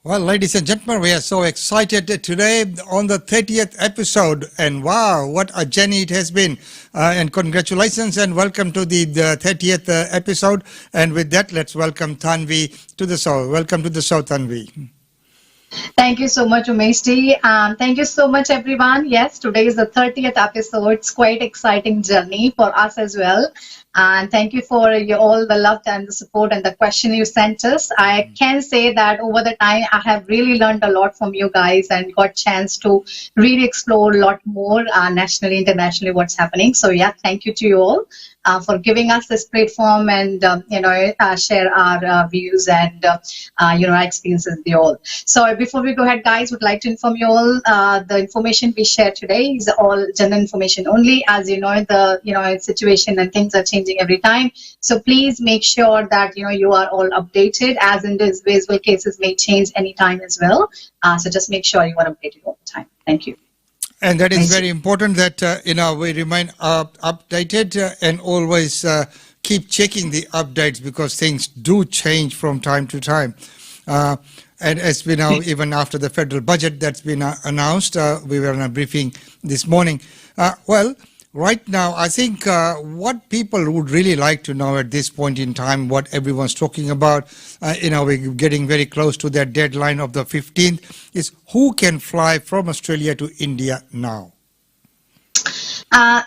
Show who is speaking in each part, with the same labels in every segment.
Speaker 1: Well, ladies and gentlemen, we are so excited today on the 30th episode. And wow, what a journey it has been. And congratulations and welcome to the 30th episode. And with that, let's welcome Tanvi to the show. Welcome to the show, Tanvi.
Speaker 2: Thank you so much, Umeshji. Thank you so much, everyone. Yes, today is the 30th episode. It's quite exciting journey for us as well. And thank you for all the love and the support and the question you sent us. I can say that over the time, I have really learned a lot from you guys and got chance to really explore a lot more nationally, internationally, what's happening. So yeah, thank you to you all for giving us this platform and share our views and our experiences with you all. So before we go ahead, guys, would like to inform you all the information we share today is all general information only. As you know, the situation and things are changing every time. So please make sure that you are all updated, as individual cases may change anytime as well. So just make sure you are updated all the time. Thank you.
Speaker 1: And that is very important that we remain updated and always keep checking the updates because things do change from time to time. And as we know, even after the federal budget that's been announced, we were on a briefing this morning. Right now, I think what people would really like to know at this point in time, what everyone's talking about, we're getting very close to that deadline of the 15th, is who can fly from Australia to India now?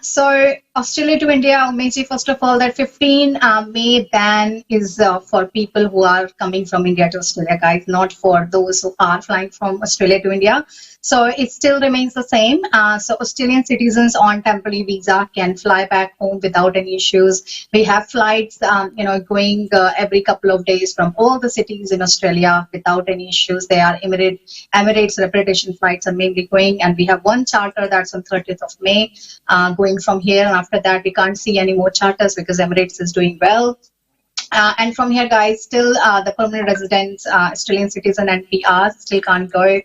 Speaker 2: So Australia to India, Umeji, first of all, that 15 May ban is for people who are coming from India to Australia, guys, not for those who are flying from Australia to India. So it still remains the same. So Australian citizens on temporary visa can fly back home without any issues. We have flights, going every couple of days from all the cities in Australia without any issues. They are Emirates repatriation flights are mainly going, and we have one charter that's on 30th of May going from here. And after that, we can't see any more charters because Emirates is doing well. And from here, guys, still the permanent residents, Australian citizen and PRs still can't go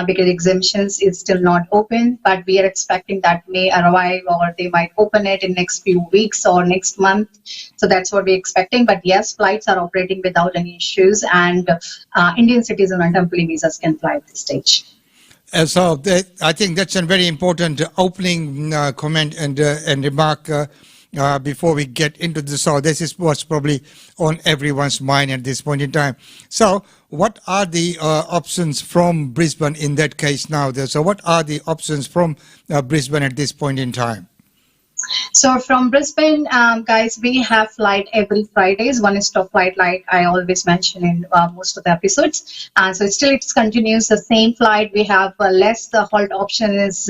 Speaker 2: because exemptions is still not open. But we are expecting that may arrive or they might open it in next few weeks or next month. So that's what we're expecting. But yes, flights are operating without any issues, and Indian citizens on temporary visas can fly at this stage.
Speaker 1: So I think that's a very important opening comment and remark. Before we get into this, so this is what's probably on everyone's mind at this point in time. So what are the options from Brisbane in that case now? So what are the options from Brisbane at this point in time?
Speaker 2: So from Brisbane, guys, we have flight every Fridays, one-stop flight like I always mention in most of the episodes. So it continues the same flight. We have less halt option is,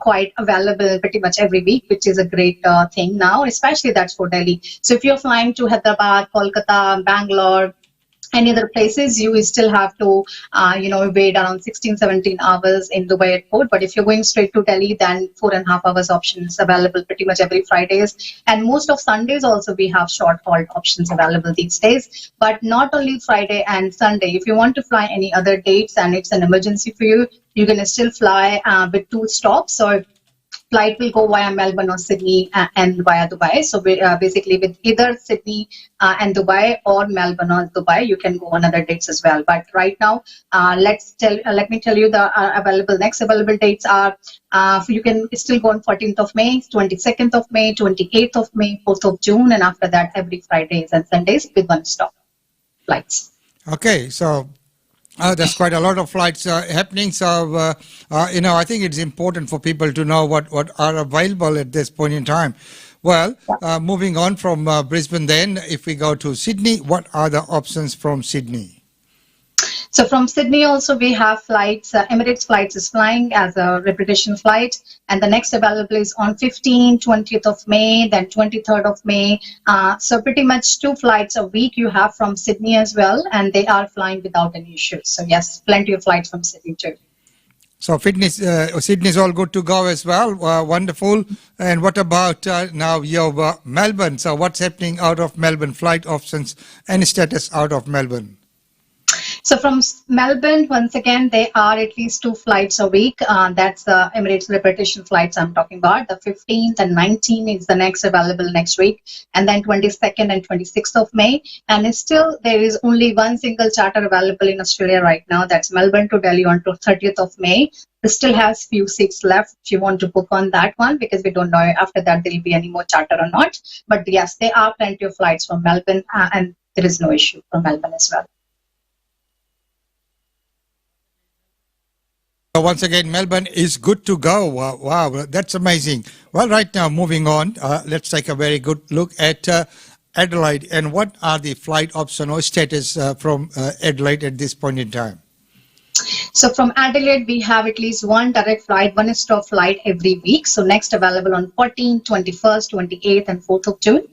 Speaker 2: quite available pretty much every week, which is a great thing now, especially that's for Delhi. So if you're flying to Hyderabad, Kolkata, Bangalore, any other places, you still have to, wait around 16-17 hours in Dubai airport. But if you're going straight to Delhi, then 4.5 hours options available pretty much every Fridays. And most of Sundays also we have short halt options available these days. But not only Friday and Sunday. If you want to fly any other dates and it's an emergency for you, you can still fly with 2 stops. So flight will go via Melbourne or Sydney and via Dubai. So basically with either Sydney and Dubai or Melbourne or Dubai, you can go on other dates as well. But right now, let me tell you the next available dates are, you can still go on 14th of May, 22nd of May, 28th of May, 4th of June, and after that every Fridays and Sundays with 1 stop flights.
Speaker 1: Okay, so there's quite a lot of flights happening. So, I think it's important for people to know what are available at this point in time. Well, moving on from Brisbane then, if we go to Sydney, what are the options from Sydney?
Speaker 2: So from Sydney also we have flights, Emirates flights is flying as a repatriation flight, and the next available is on 15th, 20th of May, then 23rd of May. So pretty much 2 flights a week you have from Sydney as well, and they are flying without any issues. So yes, plenty of flights from Sydney too.
Speaker 1: So Sydney is all good to go as well. Wonderful. And what about now your Melbourne? So what's happening out of Melbourne? Flight options and status out of Melbourne?
Speaker 2: So from Melbourne, once again, there are at least 2 flights a week. That's the Emirates repetition flights I'm talking about. The 15th and 19th is the next available next week, and then 22nd and 26th of May. And still, there is only one single charter available in Australia right now. That's Melbourne to Delhi on 30th of May. We still have few seats left if you want to book on that one, because we don't know after that there will be any more charter or not. But yes, there are plenty of flights from Melbourne, and there is no issue from Melbourne as well.
Speaker 1: So once again, Melbourne is good to go. Wow, wow, that's amazing. Well, right now, moving on, let's take a very good look at Adelaide. And what are the flight option or status from Adelaide at this point in time?
Speaker 2: So from Adelaide, we have at least one direct flight, one stop flight every week. So next available on 14th, 21st, 28th, and 4th of June.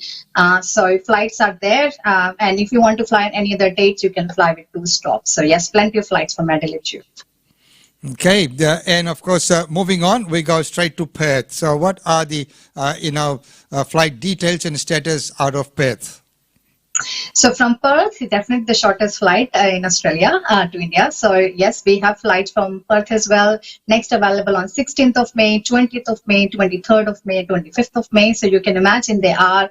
Speaker 2: So flights are there. And if you want to fly on any other dates, you can fly with 2 stops. So yes, plenty of flights from Adelaide too.
Speaker 1: Okay, and of course, moving on, we go straight to Perth. So what are the, flight details and status out of Perth?
Speaker 2: So from Perth, definitely the shortest flight in Australia to India. So yes, we have flights from Perth as well. Next available on 16th of May, 20th of May, 23rd of May, 25th of May. So you can imagine there are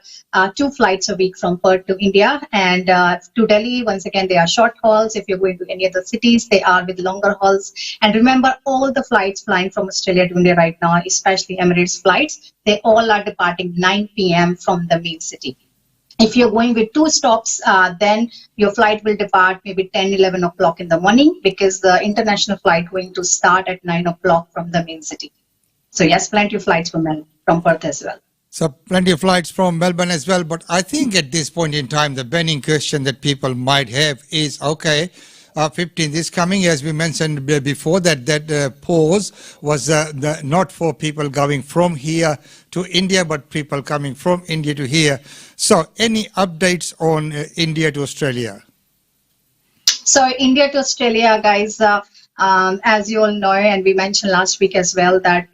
Speaker 2: 2 flights a week from Perth to India. And to Delhi, once again, they are short hauls. If you're going to any other cities, they are with longer hauls. And remember, all the flights flying from Australia to India right now, especially Emirates flights, they all are departing 9 p.m. from the main city. If you're going with 2 stops, then your flight will depart maybe 10, 11 o'clock in the morning, because the international flight going to start at 9 o'clock from the main city. So yes, plenty of flights from Perth as well.
Speaker 1: So plenty of flights from Melbourne as well. But I think at this point in time, the burning question that people might have is, okay, 15th is coming, as we mentioned before, that pause was not for people going from here to India, but people coming from India to here. So any updates on India to Australia?
Speaker 2: So India to Australia, guys, as you all know, and we mentioned last week as well, that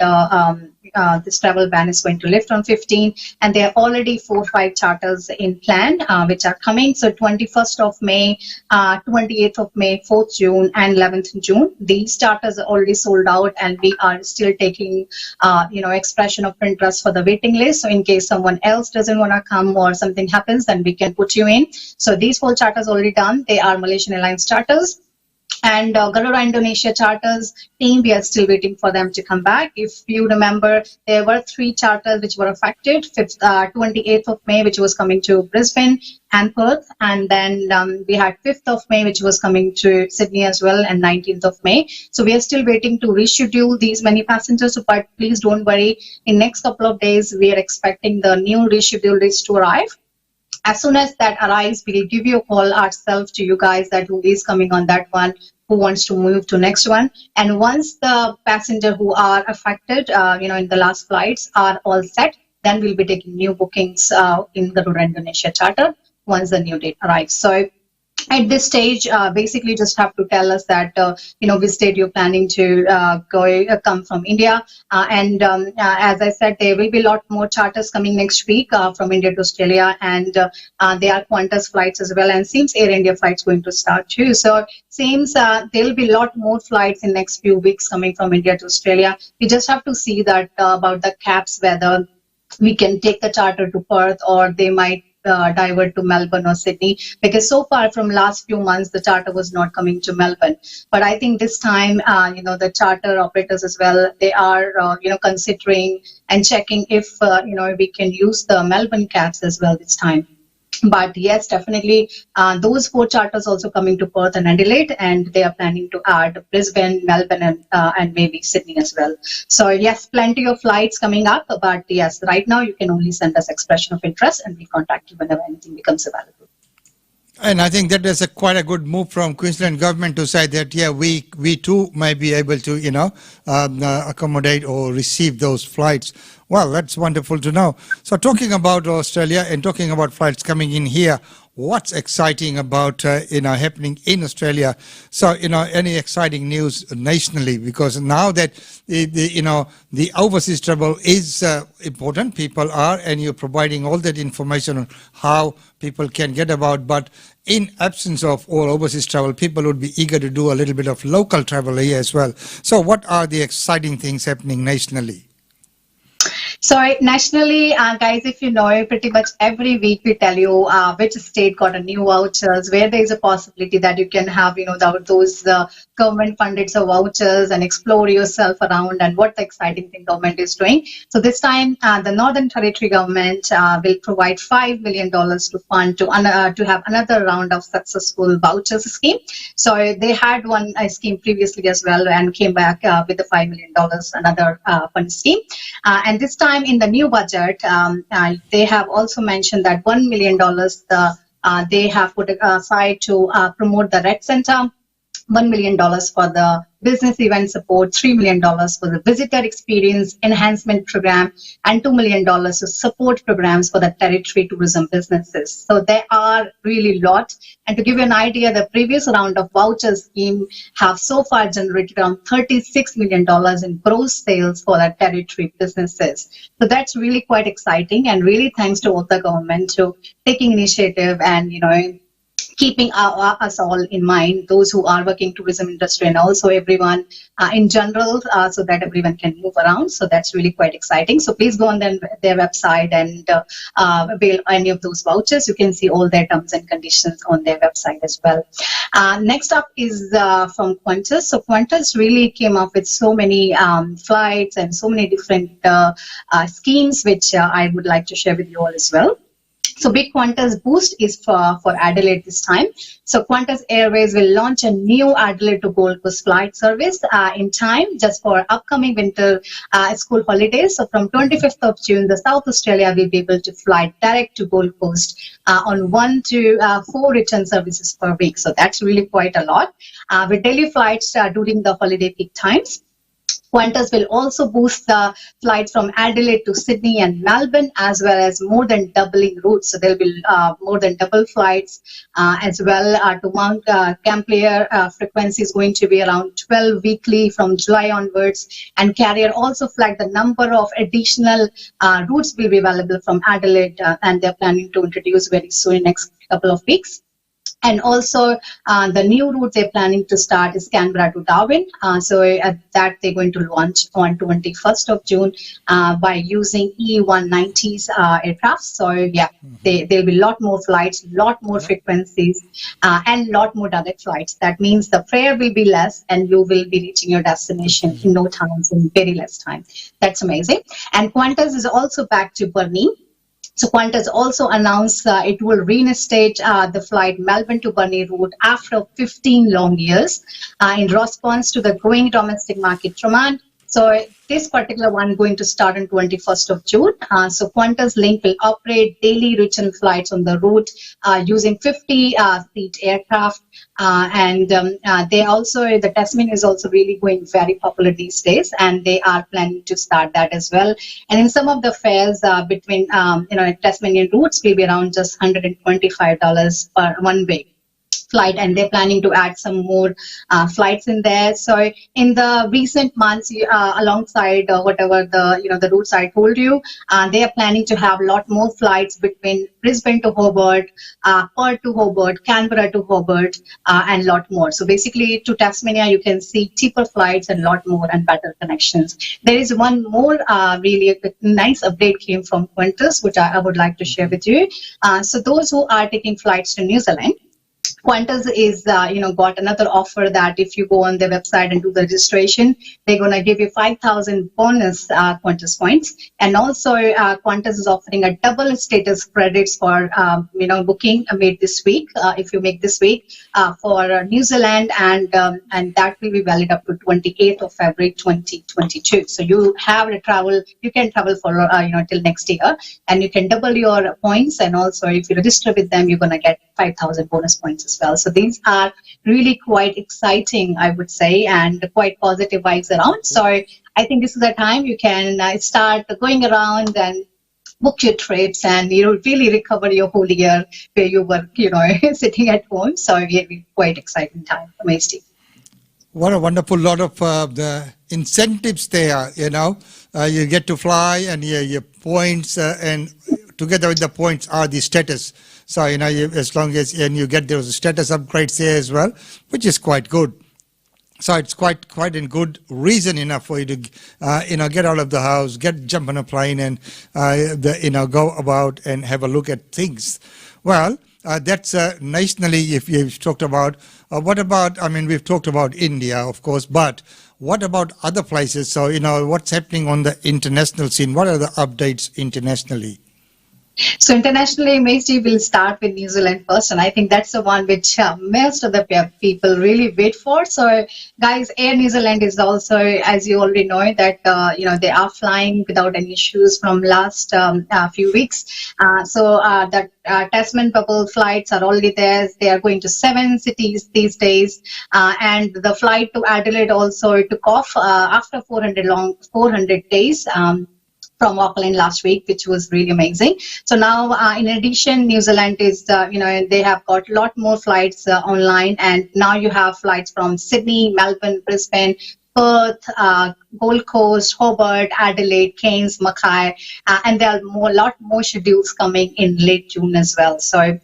Speaker 2: this travel ban is going to lift on 15, and there are already 4 or 5 charters in plan which are coming. So 21st of May, 28th of May, 4th June, and 11th June. These charters are already sold out, and we are still taking expression of interest for the waiting list. So in case someone else doesn't want to come or something happens, then we can put you in. So these 4 charters already done. They are Malaysian Airlines charters. And Garuda Indonesia charters team, we are still waiting for them to come back. If you remember, there were 3 charters which were affected. 28th of May, which was coming to Brisbane and Perth. And then we had 5th of May, which was coming to Sydney as well, and 19th of May. So we are still waiting to reschedule these many passengers. But please don't worry. In next couple of days, we are expecting the new rescheduled list to arrive. As soon as that arrives, we'll give you a call ourselves to you guys that who is coming on that one, who wants to move to next one. And once the passenger who are affected, in the last flights are all set, then we'll be taking new bookings in the Garuda Indonesia charter once the new date arrives. So at this stage, basically just have to tell us that, which date you're planning to come from India. And as I said, there will be a lot more charters coming next week from India to Australia. And there are Qantas flights as well. And seems Air India flights going to start too. So seems there will be a lot more flights in next few weeks coming from India to Australia. We just have to see that about the caps, whether we can take the charter to Perth or they might divert to Melbourne or Sydney, because so far from last few months the charter was not coming to Melbourne. But I think this time the charter operators as well, they are considering and checking if we can use the Melbourne caps as well this time. But yes, definitely those 4 charters also coming to Perth and Adelaide, and they are planning to add Brisbane, Melbourne, and maybe Sydney as well. So yes, plenty of flights coming up. But yes, right now you can only send us expression of interest, and we contact you whenever anything becomes available.
Speaker 1: And I think that is quite a good move from Queensland government to say that, yeah, we too might be able to, accommodate or receive those flights Well, that's wonderful to know. So, talking about Australia and talking about flights coming in here, what's exciting about happening in Australia? So, any exciting news nationally? Because now that the overseas travel is important, people are, and you're providing all that information on how people can get about. But in absence of all overseas travel, people would be eager to do a little bit of local travel here as well. So, what are the exciting things happening nationally?
Speaker 2: So nationally, guys, if you know, pretty much every week we tell you which state got a new vouchers, where there is a possibility that you can have, those government funded vouchers and explore yourself around and what the exciting thing government is doing. So this time, the Northern Territory government will provide $5 million to fund to have another round of successful vouchers scheme. So they had one scheme previously as well and came back with the $5 million, another fund scheme. And this time in the new budget, they have also mentioned that $1 million they have put aside to promote the Red Center, $1 million for the business event support, $3 million for the visitor experience enhancement program, and $2 million to support programs for the territory tourism businesses. So there are really a lot. And to give you an idea, the previous round of voucher scheme have so far generated around $36 million in gross sales for the territory businesses. So that's really quite exciting, and really thanks to all the government to taking initiative and, keeping us all in mind, those who are working tourism industry and also everyone in general, so that everyone can move around. So that's really quite exciting. So please go on their website and avail any of those vouchers. You can see all their terms and conditions on their website as well. Next up is from Qantas. So Qantas really came up with so many flights and so many different schemes, which I would like to share with you all as well. So Big Qantas Boost is for Adelaide this time. So Qantas Airways will launch a new Adelaide to Gold Coast flight service in time just for upcoming winter school holidays. So from 25th of June, the South Australia will be able to fly direct to Gold Coast on 1 to 4 return services per week. So that's really quite a lot. With daily flights during the holiday peak times. Qantas will also boost the flights from Adelaide to Sydney and Melbourne, as well as more than doubling routes. So there will be more than double flights as well to Mount Gambier. Frequency is going to be around 12 weekly from July onwards. And carrier also flagged the number of additional routes will be available from Adelaide, and they're planning to introduce very soon in next couple of weeks. And also, the new route they're planning to start is Canberra to Darwin. So that they're going to launch on 21st of June by using E190s aircraft. So yeah, there'll be a lot more flights, lot more frequencies, and lot more direct flights. That means the fare will be less, and you will be reaching your destination in no time, in very less time. That's amazing. And Qantas is also back to Burnie. So Qantas also announced it will reinstate the flight Melbourne to Burnie route after 15 long years in response to the growing domestic market demand. So this particular one going to start on 21st of June. So Qantas Link will operate daily return flights on the route using 50-seat aircraft. And they also, the Tasmanian is also really going very popular these days, and they are planning to start that as well. And in some of the fares between, Tasmanian routes will be around just $125 per one way flight, and they're planning to add some more flights in there. So in the recent months, alongside whatever the routes I told you, they are planning to have a lot more flights between Brisbane to Hobart, Perth to Hobart, Canberra to Hobart, and a lot more. So basically to Tasmania, you can see cheaper flights and a lot more and better connections. There is one more really nice update came from Qantas, which I would like to share with you. So those who are taking flights to New Zealand, Qantas is, got another offer that if you go on their website and do the registration, they're going to give you 5,000 bonus Qantas points. And also, Qantas is offering a double status credits for, booking made this week, if you make this week, for New Zealand, and that will be valid up to 28th of February 2022. So you have to travel, you can travel for, till next year, and you can double your points. And also, if you register with them, you're going to get 5,000 bonus points as well. So these are really quite exciting, I would say, and quite positive vibes around. So I think this is the time you can start going around and book your trips and really recover your whole year where you were sitting at home. So really quite exciting time. Amazing.
Speaker 1: What a wonderful lot of the incentives there, you get to fly and your points and together with the points are the status. So, as long as and you get those status upgrades there as well, which is quite good. So it's quite a good reason enough for you to, get out of the house, jump on a plane and, go about and have a look at things. Well, that's nationally if you've talked about. What about, we've talked about India, of course, but what about other places? So, what's happening on the international scene? What are the updates internationally?
Speaker 2: So internationally, Macy will start with New Zealand first, and I think that's the one which most of the people really wait for. So, guys, Air New Zealand is also, as you already know, that they are flying without any issues from last few weeks. The Tasman bubble flights are already there. They are going to 7 cities these days, and the flight to Adelaide also took off after 400 days. From Auckland last week, which was really amazing. So now, in addition, New Zealand is, they have got a lot more flights online, and now you have flights from Sydney, Melbourne, Brisbane, Perth, Gold Coast, Hobart, Adelaide, Cairns, Mackay, and there are a lot more schedules coming in late June as well. So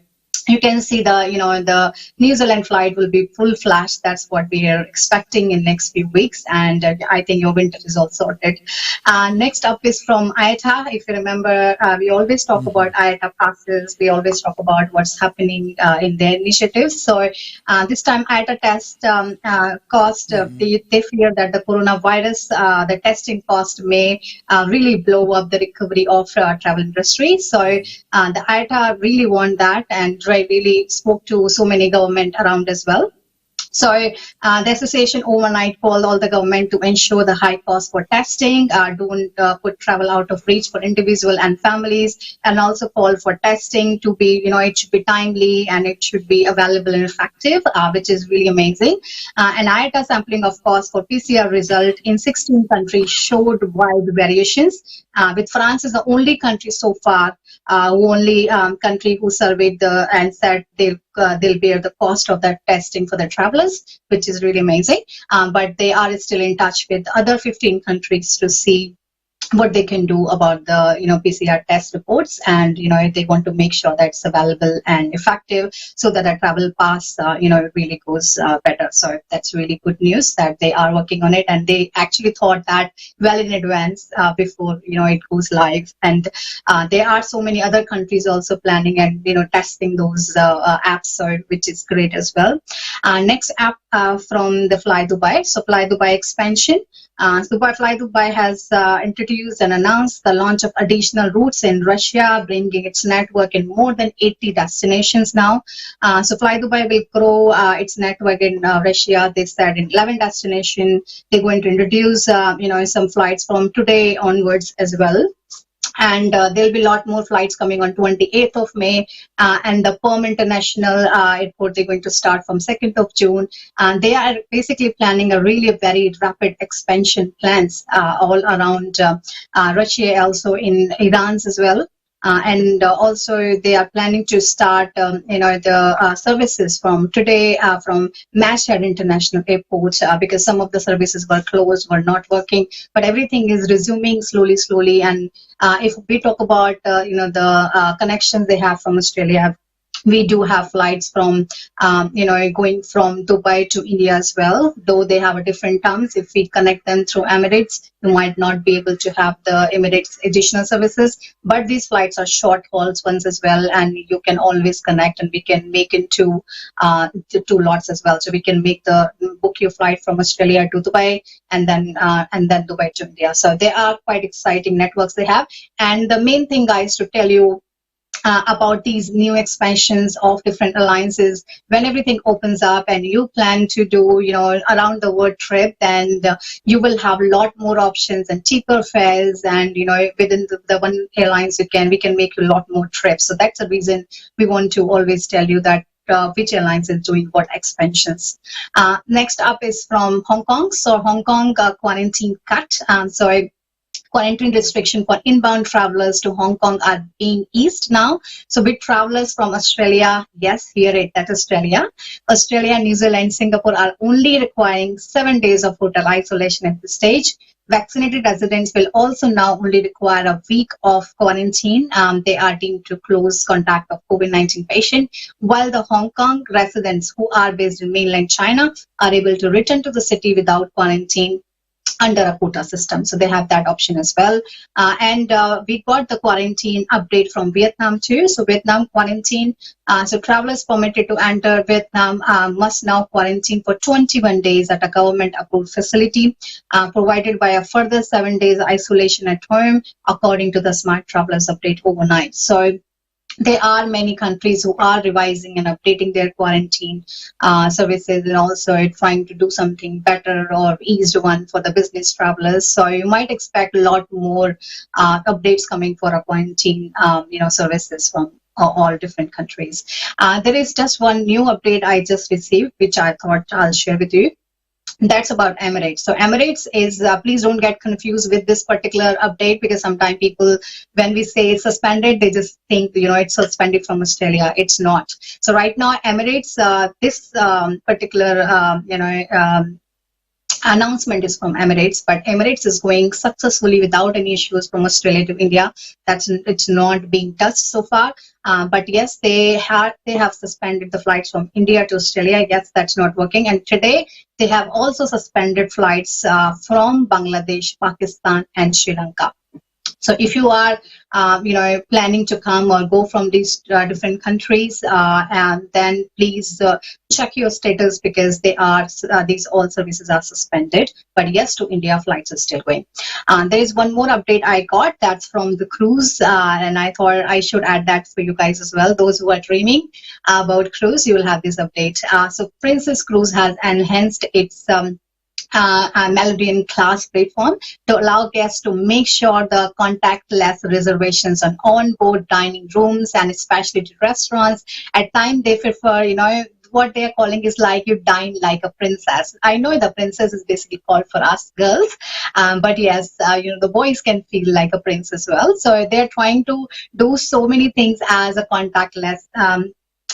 Speaker 2: you can see the New Zealand flight will be full flash. That's what we are expecting in next few weeks, and I think your winter is all sorted. Next up is from IATA. If you remember, we always talk about IATA passes. We always talk about what's happening in their initiatives. So this time IATA test cost, they fear that the coronavirus, the testing cost may really blow up the recovery of travel industry. So the IATA really want that, and I really spoke to so many government around as well. So the association overnight called all the government to ensure the high cost for testing, don't put travel out of reach for individual and families, and also call for testing to be, it should be timely and it should be available and effective, which is really amazing. And IATA sampling of cost for PCR result in 16 countries showed wide variations, with France is the only country so far, only country who surveyed and said they'll bear the cost of that testing for the travelers, which is really amazing. But they are still in touch with other 15 countries to see what they can do about the PCR test reports, and they want to make sure that it's available and effective so that the travel pass really goes better. So that's really good news that they are working on it, and they actually thought that well in advance before it goes live. And there are so many other countries also planning and testing those apps, so which is great as well. Next app from the Fly Dubai. So Fly Dubai expansion. Fly Dubai has introduced and announced the launch of additional routes in Russia, bringing its network in more than 80 destinations now. So Fly Dubai will grow its network in Russia. They said in 11 destinations. They're going to introduce some flights from today onwards as well. And there'll be a lot more flights coming on 28th of May, and the Perth International Airport, they're going to start from 2nd of June. And they are basically planning a really very rapid expansion plans all around Russia, also in Iran as well. And also they are planning to start, the services from today from Mashhad International Airport, because some of the services were closed, were not working, but everything is resuming slowly. And if we talk about, the connections they have from Australia, we do have flights from, going from Dubai to India as well, though they have a different terms. If we connect them through Emirates, you might not be able to have the Emirates additional services, but these flights are short hauls ones as well, and you can always connect, and we can make into two lots as well. So we can book your flight from Australia to Dubai, and then Dubai to India. So they are quite exciting networks they have. And the main thing, guys, to tell you about these new expansions of different alliances, when everything opens up and you plan to do around the world trip, then you will have a lot more options and cheaper fares, and within the one airlines we can make a lot more trips. So that's the reason we want to always tell you that which airlines is doing what expansions. Next up is from Hong Kong. So Hong Kong quarantine cut. Quarantine restriction for inbound travelers to Hong Kong are being eased now. So with travelers from Australia, yes, hear it, that's Australia, New Zealand, Singapore are only requiring 7 days of hotel isolation at this stage. Vaccinated residents will also now only require a week of quarantine. They are deemed to close contact of COVID-19 patient, while the Hong Kong residents who are based in mainland China are able to return to the city without quarantine under a quota system. So they have that option as well. And we got the quarantine update from Vietnam too. So Vietnam quarantine. So travelers permitted to enter Vietnam must now quarantine for 21 days at a government-approved facility, provided by a further 7 days isolation at home, according to the Smart Travelers update overnight. So there are many countries who are revising and updating their quarantine services, and also trying to do something better or eased one for the business travelers. So you might expect a lot more updates coming for a quarantine, services from all different countries. There is just one new update I just received, which I thought I'll share with you. That's about Emirates. So Emirates is, please don't get confused with this particular update, because sometimes people, when we say it's suspended, they just think, it's suspended from Australia. It's not. So right now, Emirates, this particular, announcement is from Emirates, but Emirates is going successfully without any issues from Australia to India. It's not being touched so far. But yes, they have suspended the flights from India to Australia. Yes, that's not working. And today they have also suspended flights from Bangladesh, Pakistan, and Sri Lanka. So if you are, planning to come or go from these different countries, and then please check your status, because these all services are suspended. But yes, to India flights are still going. There is one more update I got. That's from the cruise, and I thought I should add that for you guys as well. Those who are dreaming about cruise, you will have this update. So Princess Cruise has enhanced its Melbourne class platform to allow guests to make sure the contactless reservations on onboard dining rooms, and especially to restaurants. At times they prefer, what they're calling is like you dine like a princess. I know the princess is basically called for us girls, but yes, the boys can feel like a prince as well. So they're trying to do so many things as a contactless.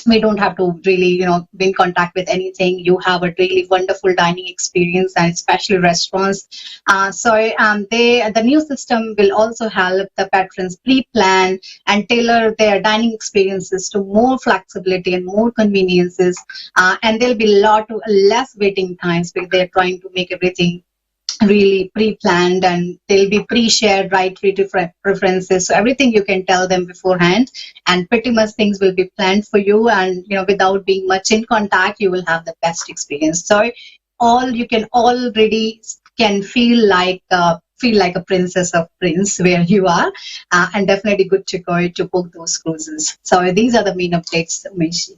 Speaker 2: We don't have to really, be in contact with anything. You have a really wonderful dining experience, and especially restaurants. The new system will also help the patrons pre-plan and tailor their dining experiences to more flexibility and more conveniences. And there'll be a lot less waiting times, because they're trying to make everything really pre-planned, and they'll be pre-shared dietary preferences. So everything you can tell them beforehand, and pretty much things will be planned for you. And without being much in contact, you will have the best experience. So you can already feel like a princess or prince where you are, and definitely good to go to book those cruises. So these are the main updates, Umesh.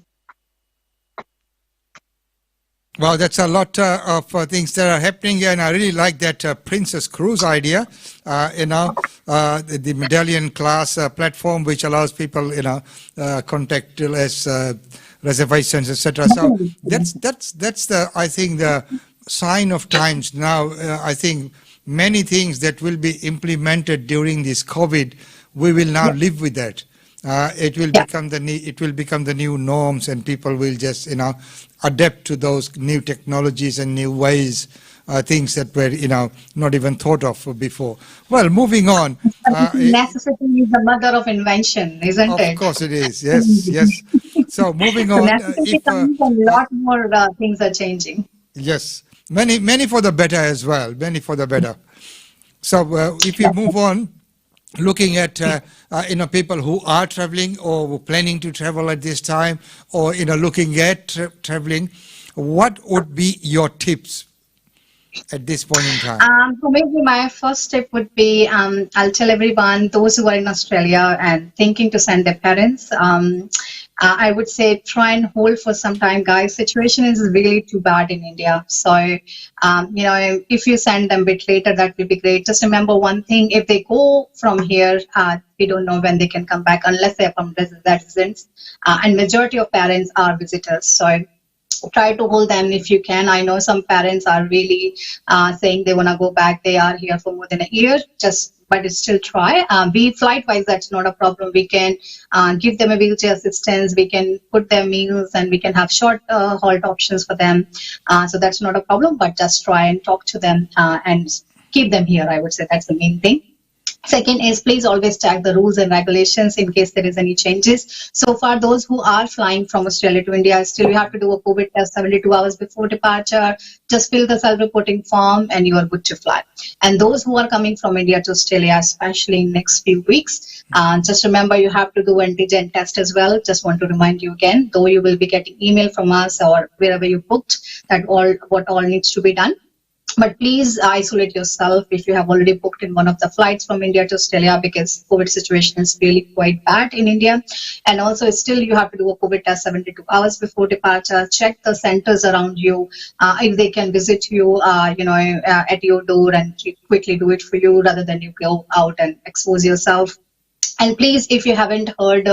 Speaker 1: Wow, that's a lot of things that are happening here, and I really like that Princess Cruise idea. The medallion class platform, which allows people, contactless reservations, etc. So that's I think the sign of times now. I think many things that will be implemented during this COVID, we will now live with that. It will become the new norms, and people will just adapt to those new technologies and new ways, things that were not even thought of before. Well, moving on.
Speaker 2: Necessity is the mother of invention, isn't it?
Speaker 1: Of course it is. Yes. So moving on.
Speaker 2: Necessity comes, and a lot more things are changing.
Speaker 1: Yes, many for the better as well. Many for the better. So if you move on. Looking at people who are traveling or planning to travel at this time, or looking at traveling, what would be your tips at this point in time?
Speaker 2: So maybe my first tip would be, I'll tell everyone, those who are in Australia and thinking to send their parents, I would say try and hold for some time, guys. Situation is really too bad in India. So, if you send them a bit later, that will be great. Just remember one thing: if they go from here, we don't know when they can come back unless they are from residents. And majority of parents are visitors. So try to hold them if you can. I know some parents are really saying they want to go back. They are here for more than a year. But still try. Be flight wise, that's not a problem. We can give them a wheelchair assistance. We can put their meals, and we can have short halt options for them. So that's not a problem. But just try and talk to them and keep them here. I would say that's the main thing. Second is please always check the rules and regulations in case there is any changes. So far, those who are flying from Australia to India, still you have to do a COVID test 72 hours before departure. Just fill the self-reporting form and you are good to fly. And those who are coming from India to Australia, especially in next few weeks, just remember you have to do antigen test as well. Just want to remind you again, though you will be getting email from us or wherever you booked, that what all needs to be done. But please isolate yourself if you have already booked in one of the flights from India to Australia, because COVID situation is really quite bad in India. And also still you have to do a COVID test 72 hours before departure. Check the centers around you, if they can visit you, at your door and quickly do it for you rather than you go out and expose yourself. And please, if you haven't heard,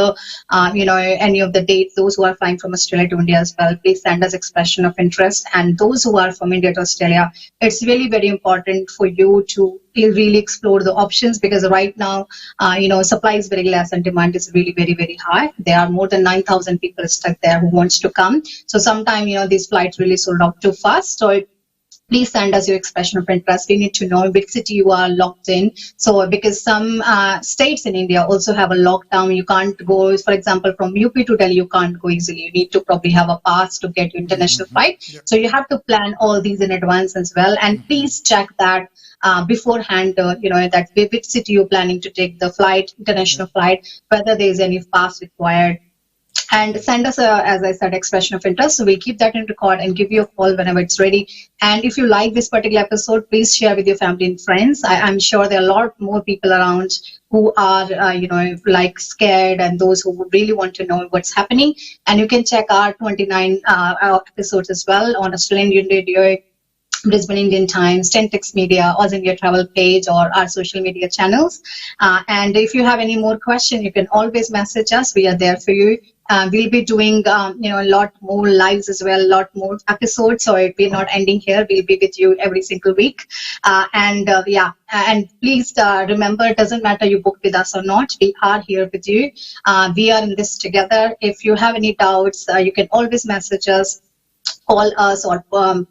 Speaker 2: any of the dates, those who are flying from Australia to India as well, please send us expression of interest. And those who are from India to Australia, it's really very important for you to really explore the options, because right now, supply is very less and demand is really very, very high. There are more than 9,000 people stuck there who wants to come. So sometime, these flights really sold out too fast. So please send us your expression of interest. We need to know which city you are locked in. So because some states in India also have a lockdown. You can't go, for example, from UP to Delhi, you can't go easily. You need to probably have a pass to get your international flight. Yep. So you have to plan all these in advance as well. And please check that beforehand, that which city you're planning to take the flight, international flight, whether there is any pass required. And send us as I said, expression of interest. So we'll keep that in record and give you a call whenever it's ready. And if you like this particular episode, please share with your family and friends. I'm sure there are a lot more people around who are, scared, and those who would really want to know what's happening. And you can check our 29 episodes as well on Australian Radio, Brisbane Indian Times, Tentex Media, AusIndia Travel page, or our social media channels. And if you have any more questions, you can always message us. We are there for you. We'll be doing, a lot more lives as well, a lot more episodes. So we're not ending here. We'll be with you every single week. And please remember, it doesn't matter you booked with us or not. We are here with you. We are in this together. If you have any doubts, you can always message us, call us, or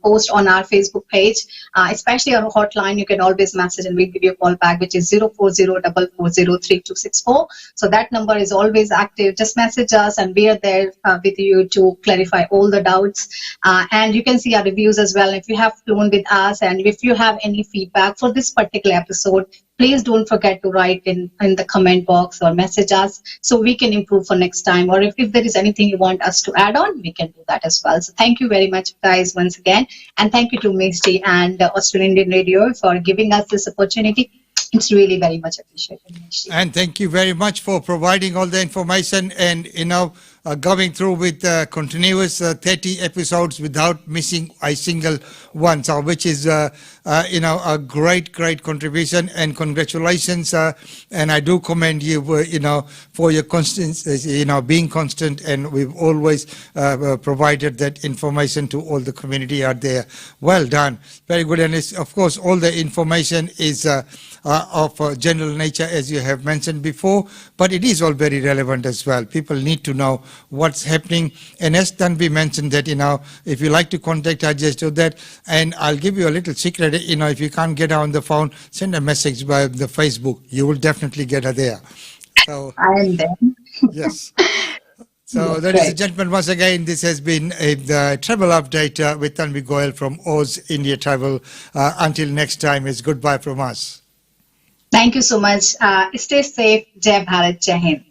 Speaker 2: post on our Facebook page, especially our hotline. You can always message and we'll give you a call back, which is 04044033264. So that number is always active. Just message us and we are there with you to clarify all the doubts. And you can see our reviews as well. If you have flown with us and if you have any feedback for this particular episode, please don't forget to write in the comment box or message us so we can improve for next time. Or if there is anything you want us to add on, we can do that as well. So thank you very much, guys, once again. And thank you to Misty and Australian Indian Radio for giving us this opportunity. It's really very much appreciated.
Speaker 1: And thank you very much for providing all the information and, going through with continuous 30 episodes without missing a single one, so which is, a great contribution, and congratulations. And I do commend you, for your constancy, being constant, and we've always provided that information to all the community out there. Well done. Very good. And it's, of course, all the information is of general nature, as you have mentioned before, but it is all very relevant as well. People need to know what's happening. And as Tanvi mentioned that, if you like to contact her, just do that. And I'll give you a little secret, if you can't get her on the phone, send a message by the Facebook. You will definitely get her there. So
Speaker 2: I am there.
Speaker 1: Yes. So, ladies and gentlemen, once again, this has been the travel update with Tanvi Goel from AusIndia Travel. Until next time, it's goodbye from us.
Speaker 2: Thank you so much. Stay safe. Jai Bharat, Jai Hind.